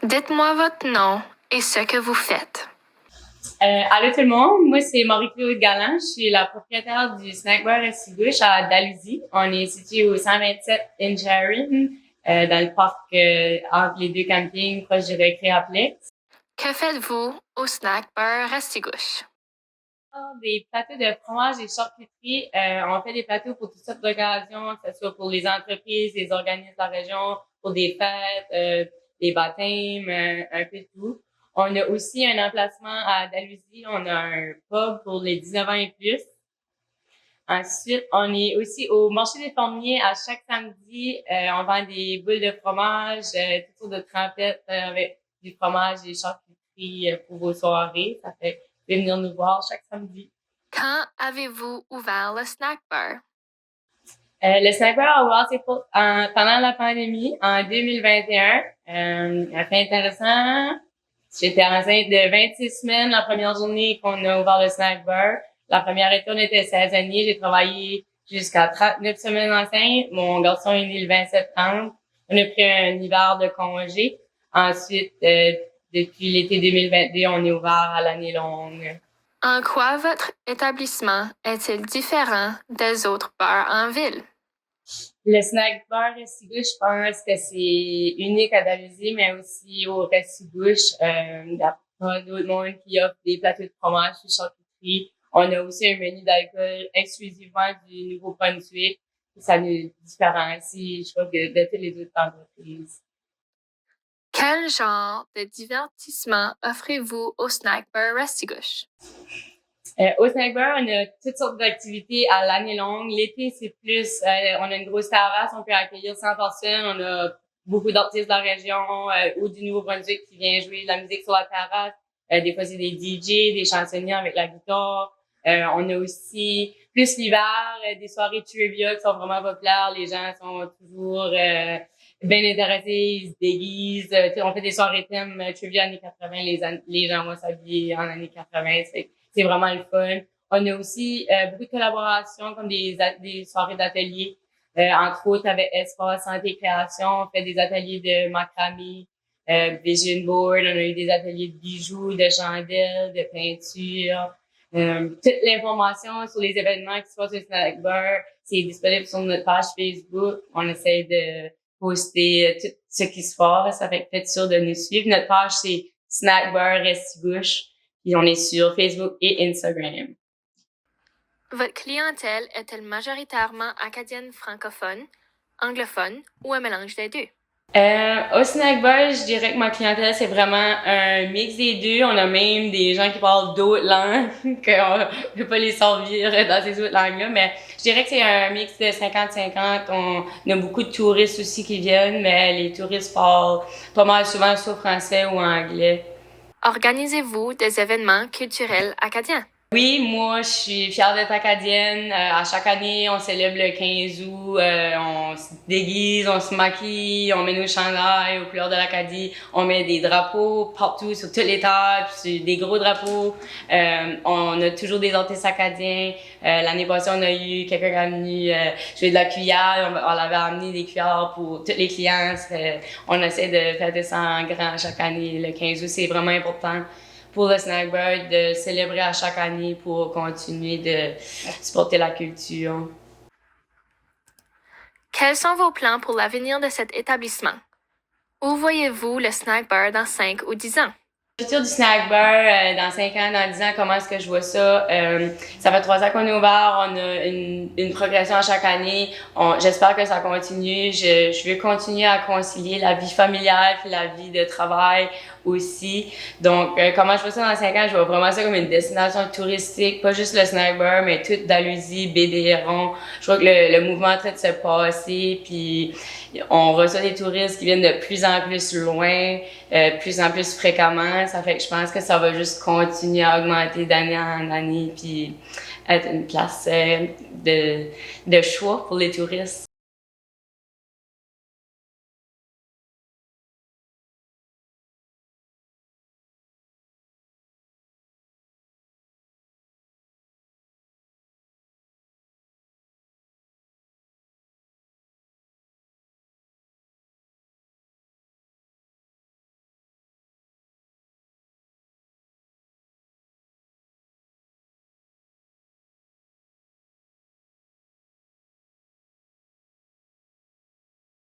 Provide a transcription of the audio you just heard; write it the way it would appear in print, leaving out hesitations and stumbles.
Dites-moi votre nom et ce que vous faites. Allô tout le monde, moi c'est Marie-Claude Galland, je suis la propriétaire du snack bar Restigouche à Dalhousie. On est situé au 127 Injarin, dans le parc entre les deux campings, proche du Récréaplex. Que faites-vous au snack bar Restigouche? Des plateaux de fromage et charcuterie. On fait des plateaux pour toutes sortes d'occasions, que ce soit pour les entreprises, les organismes de la région, pour des fêtes, des baptêmes, un peu de tout. On a aussi un emplacement à Dalhousie. On a un pub pour les 19 ans et plus. Ensuite, on est aussi au marché des formiers à chaque samedi. On vend des boules de fromage, toutes sortes de trempettes avec du fromage et charcuterie pour vos soirées. Ça fait de venir nous voir chaque samedi. Quand avez-vous ouvert le snack bar? Le snack bar a ouvert ses portes pendant la pandémie en 2021. Fait intéressant. J'étais enceinte de 26 semaines la première journée qu'on a ouvert le snack bar. La première été, on était saisonnier. J'ai travaillé jusqu'à 39 semaines enceinte. Mon garçon est né le 20 septembre. On a pris un hiver de congé. Ensuite, depuis l'été 2022, on est ouvert à l'année longue. En quoi votre établissement est-il différent des autres bars en ville? Le snack bar Restigouche, je pense que c'est unique à Dalhousie, mais aussi au Restigouche. Il n'y a pas d'autre monde qui offre des plateaux de fromage et charcuterie. On a aussi un menu d'alcool exclusivement du Nouveau-Brunswick. Ça nous différencie, je crois, de toutes les autres entreprises. Quel genre de divertissement offrez-vous au snack bar Restigouche? Au snack bar, on a toutes sortes d'activités à l'année longue. L'été, c'est plus, on a une grosse terrasse, on peut accueillir 100 personnes. On a beaucoup d'artistes de la région ou du Nouveau-Brunswick qui viennent jouer de la musique sur la terrasse. Des fois, c'est des DJ, des chansonniers avec la guitare. On a aussi, plus l'hiver, des soirées trivia qui sont vraiment populaires. Les gens sont toujours bien intéressés, ils se déguisent. On fait des soirées thèmes trivia années 80. Les gens vont s'habiller en années 80. C'est vraiment le fun. On a aussi beaucoup de collaborations comme des soirées d'ateliers. Entre autres, avec Espace Santé Création, on fait des ateliers de macramé, vision board, on a eu des ateliers de bijoux, de chandelles, de peinture. Toute l'information sur les événements qui se passent au Snack Bar, c'est disponible sur notre page Facebook. On essaie de poster tout ce qui se passe. Ça fait que faites sûr de nous suivre. Notre page, c'est Snack Bar Restigouche. Puis on est sur Facebook et Instagram. Votre clientèle est-elle majoritairement acadienne francophone, anglophone ou un mélange des deux? Au snack bar, je dirais que ma clientèle, c'est vraiment un mix des deux. On a même des gens qui parlent d'autres langues, qu'on peut pas les servir dans ces autres langues-là, mais je dirais que c'est un mix de 50-50. On a beaucoup de touristes aussi qui viennent, mais les touristes parlent pas mal souvent soit français ou anglais. Organisez-vous des événements culturels acadiens? Oui, moi, je suis fière d'être acadienne. À chaque année, on célèbre le 15 août. On se déguise, on se maquille, on met nos chandails aux couleurs de l'Acadie. On met des drapeaux partout, sur toutes les tables, sur des gros drapeaux. On a toujours des artistes acadiens. L'année passée, on a eu quelqu'un qui est venu jouer de la cuillère. On avait amené des cuillères pour tous les clients. On essaie de faire ça en grand chaque année. Le 15 août, c'est vraiment important pour le snack bar de célébrer à chaque année pour continuer de supporter la culture. Quels sont vos plans pour l'avenir de cet établissement? Où voyez-vous le snack bar dans 5 ou 10 ans? Le futur du snack bar, dans 5 ans, dans 10 ans, comment est-ce que je vois ça? Ça fait 3 ans qu'on est ouvert, on a une progression à chaque année. J'espère que ça continue. Je veux continuer à concilier la vie familiale et la vie de travail aussi. Donc, comment je vois ça dans 5 ans? Je vois vraiment ça comme une destination touristique, pas juste le snack bar, mais toute Dalhousie, Baie-des-Hérons. Je crois que le mouvement est en train de se passer, puis on reçoit des touristes qui viennent de plus en plus loin, plus en plus fréquemment. Ça fait que je pense que ça va juste continuer à augmenter d'année en année, puis être une place de choix pour les touristes.